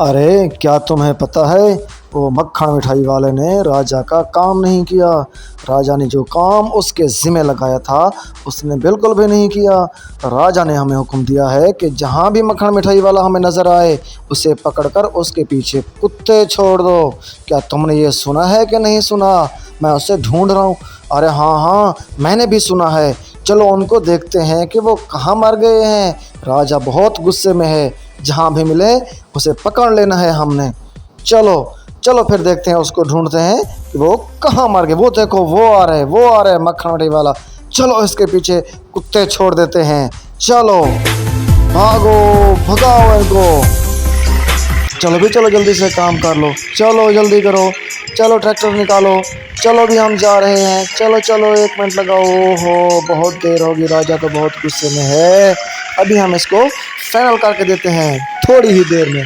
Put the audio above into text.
अरे क्या तुम्हें पता है, वो मक्खन मिठाई वाले ने राजा का काम नहीं किया। राजा ने जो काम उसके ज़िम्मे लगाया था उसने बिल्कुल भी नहीं किया। राजा ने हमें हुक्म दिया है कि जहाँ भी मक्खन मिठाई वाला हमें नज़र आए उसे पकड़कर उसके पीछे कुत्ते छोड़ दो। क्या तुमने ये सुना है कि नहीं सुना? मैं उसे ढूंढ रहा हूँ। अरे हाँ हाँ, मैंने भी सुना है। चलो उनको देखते हैं कि वो कहाँ मर गए हैं। राजा बहुत गुस्से में है, जहाँ भी मिले उसे पकड़ लेना है हमने। चलो चलो फिर देखते हैं, उसको ढूंढते हैं कि वो कहाँ मर गए। वो देखो, वो आ रहे मक्खन मिठाई वाला। चलो इसके पीछे कुत्ते छोड़ देते हैं। चलो भागो, भगाओ इनको। चलो भी, चलो जल्दी से काम कर लो, चलो जल्दी करो। चलो ट्रैक्टर निकालो। चलो भी हम जा रहे हैं। चलो चलो, 1 मिनट लगाओ। ओहो, बहुत देर होगी, राजा तो बहुत गुस्से में है। अभी हम इसको फाइनल करके देते हैं थोड़ी ही देर में।